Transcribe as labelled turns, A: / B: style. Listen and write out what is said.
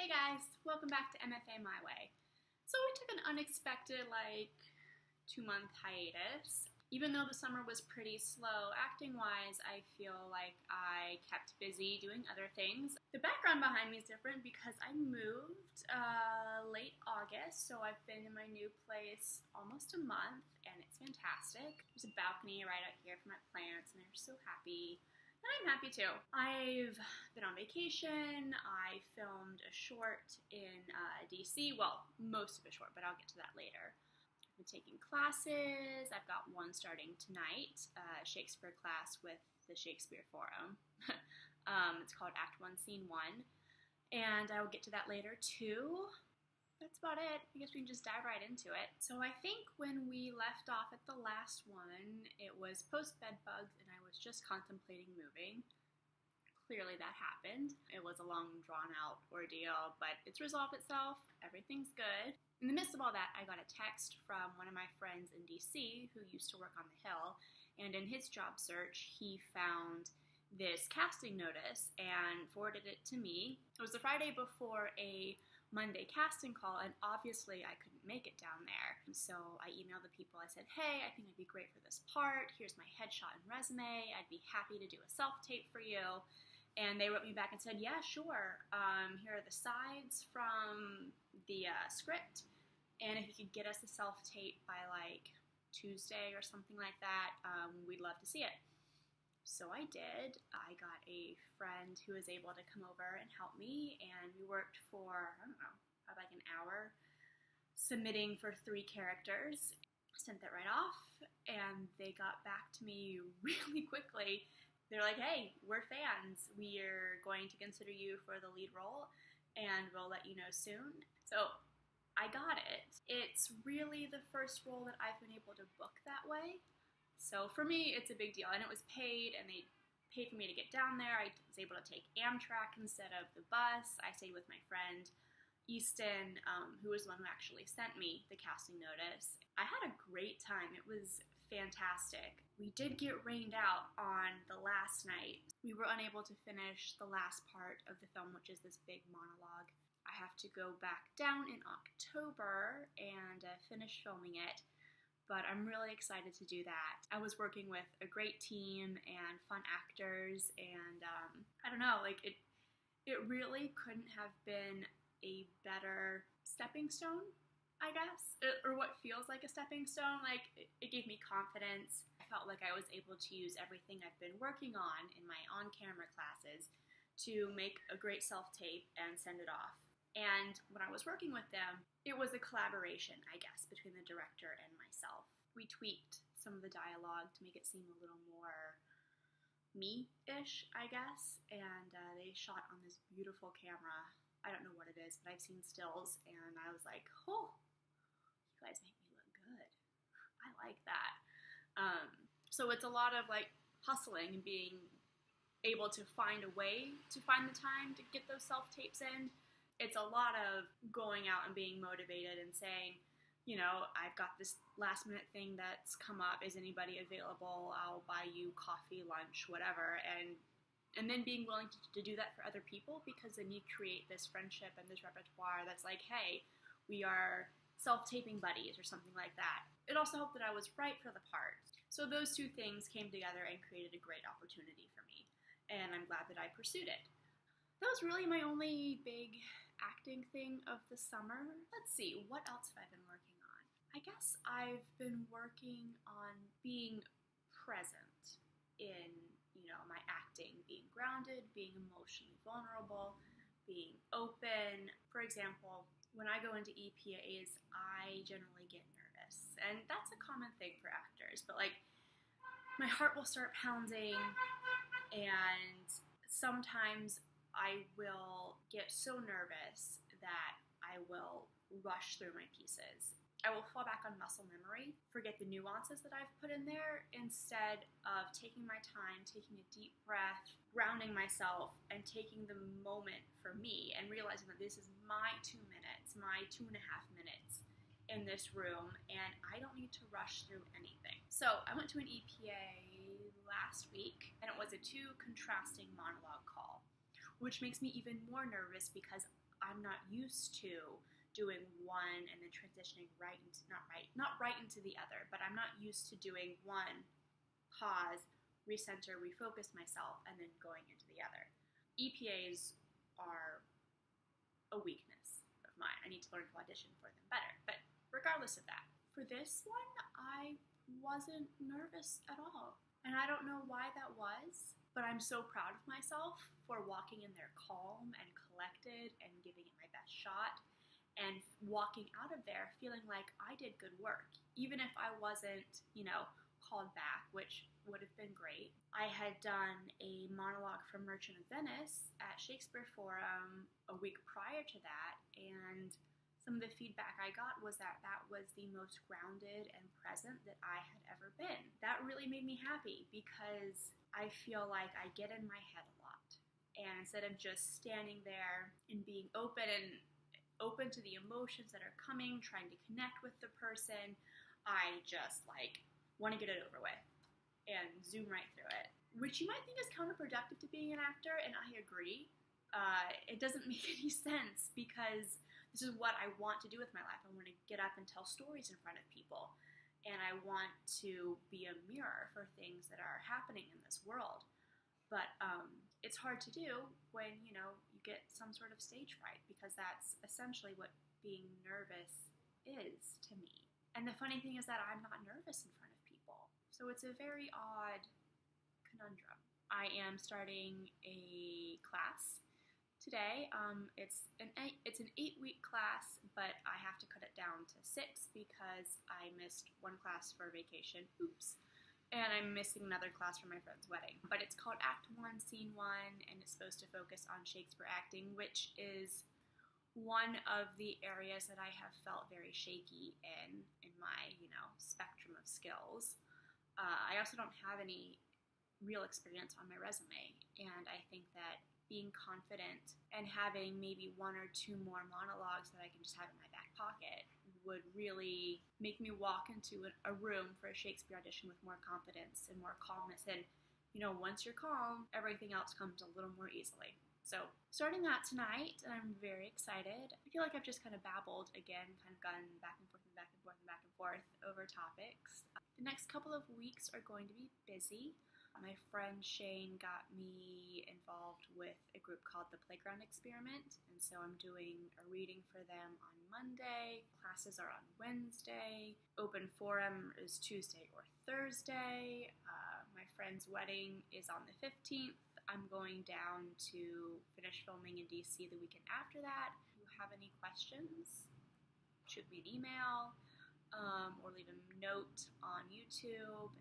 A: Hey guys, welcome back to MFAMyWay. So we took an unexpected 2-month hiatus. Even though the summer was pretty slow, acting-wise, I feel like I kept busy doing other things. The background behind me is different because I moved late August, so I've been in my new place almost a month, and it's fantastic. There's a balcony right out here for my plants, and they're so happy. And I'm happy too. I've been on vacation. I filmed a short in DC. Well, most of a short, but I'll get to that later. I've been taking classes. I've got one starting tonight, a Shakespeare class with the Shakespeare Forum. It's called Act 1, Scene 1. And I will get to that later too. That's about it. I guess we can just dive right into it. So I think when we left off at the last one, it was post-bed bugs and I was just contemplating moving. Clearly that happened. It was a long, drawn-out ordeal, but it's resolved itself. Everything's good. In the midst of all that, I got a text from one of my friends in DC who used to work on the Hill, and in his job search, he found this casting notice and forwarded it to me. It was the Friday before a Monday casting call, and obviously I couldn't make it down there. And so I emailed the people. I said, hey, I think I'd be great for this part. Here's my headshot and resume. I'd be happy to do a self-tape for you. And they wrote me back and said, yeah, sure. Here are the sides from the script. And if you could get us a self-tape by Tuesday or something like that, we'd love to see it. So I did. I got a friend who was able to come over and help me, and we worked for, I don't know, about an hour submitting for 3 characters. Sent that right off, and they got back to me really quickly. They're like, hey, we're fans. We're going to consider you for the lead role, and we'll let you know soon. So I got it. It's really the first role that I've been able to book that way. So for me, it's a big deal, and it was paid, and they paid for me to get down there. I was able to take Amtrak instead of the bus. I stayed with my friend Easton, who was the one who actually sent me the casting notice. I had a great time. It was fantastic. We did get rained out on the last night. We were unable to finish the last part of the film, which is this big monologue. I have to go back down in October and finish filming it. But I'm really excited to do that. I was working with a great team and fun actors, and I don't know, it really couldn't have been a better stepping stone, I guess, or what feels like a stepping stone. It gave me confidence. I felt like I was able to use everything I've been working on in my on-camera classes to make a great self-tape and send it off. And when I was working with them, it was a collaboration, I guess, between the director and myself. We tweaked some of the dialogue to make it seem a little more me-ish, I guess, and they shot on this beautiful camera. I don't know what it is, but I've seen stills, and I was like, oh, you guys make me look good. I like that. So it's a lot of hustling and being able to find a way to find the time to get those self-tapes in. It's a lot of going out and being motivated and saying, you know, I've got this last minute thing that's come up. Is anybody available? I'll buy you coffee, lunch, whatever. And then being willing to do that for other people, because then you create this friendship and this repertoire that's like, hey, we are self-taping buddies or something like that. It also helped that I was right for the part. So those two things came together and created a great opportunity for me. And I'm glad that I pursued it. That was really my only big acting thing of the summer. Let's see, what else have I been working on? I guess I've been working on being present in, my acting, being grounded, being emotionally vulnerable, being open. For example, when I go into EPAs, I generally get nervous, and that's a common thing for actors, but my heart will start pounding, and sometimes I will get so nervous that I will rush through my pieces. I will fall back on muscle memory, forget the nuances that I've put in there, instead of taking my time, taking a deep breath, grounding myself, and taking the moment for me, and realizing that this is my 2 minutes, my 2.5 minutes in this room, and I don't need to rush through anything. So I went to an EPA last week, and it was a 2 contrasting monologue call, which makes me even more nervous because I'm not used to doing one and then transitioning not right into the other, but I'm not used to doing one, pause, recenter, refocus myself, and then going into the other. EPAs are a weakness of mine. I need to learn to audition for them better. But regardless of that, for this one, I wasn't nervous at all. And I don't know why that was, but I'm so proud of myself for walking in there calm and collected and giving it my best shot and walking out of there feeling like I did good work. Even if I wasn't, called back, which would have been great. I had done a monologue from Merchant of Venice at Shakespeare Forum a week prior to that, and some of the feedback I got was that that was the most grounded and present that I had ever been. That really made me happy because I feel like I get in my head a lot. And instead of just standing there and being open to the emotions that are coming, trying to connect with the person, I just want to get it over with and zoom right through it, which you might think is counterproductive to being an actor, and I agree. It doesn't make any sense because this is what I want to do with my life. I want to get up and tell stories in front of people, and I want to be a mirror for things that are happening in this world. But it's hard to do when, you get some sort of stage fright, because that's essentially what being nervous is to me. And the funny thing is that I'm not nervous in front of people. So it's a very odd conundrum. I am starting a class today. It's an 8-week class, but I have to cut it down to 6 because I missed one class for vacation. Oops. And I'm missing another class for my friend's wedding. But it's called Act 1, Scene 1, and it's supposed to focus on Shakespeare acting, which is one of the areas that I have felt very shaky in my, spectrum of skills. I also don't have any real experience on my resume, and I think that being confident and having maybe 1 or 2 more monologues that I can just have in my back pocket would really make me walk into a room for a Shakespeare audition with more confidence and more calmness. And, once you're calm, everything else comes a little more easily. So, starting that tonight, and I'm very excited. I feel like I've just kind of babbled again, kind of gone back and forth and back and forth and back and forth over topics. The next couple of weeks are going to be busy. My friend Shane got me involved with a group called the Playground Experiment, and so I'm doing a reading for them on Monday. Classes are on Wednesday. Open forum is Tuesday or Thursday. My friend's wedding is on the 15th. I'm going down to finish filming in DC the weekend after that. If you have any questions, shoot me an email or leave a note on YouTube.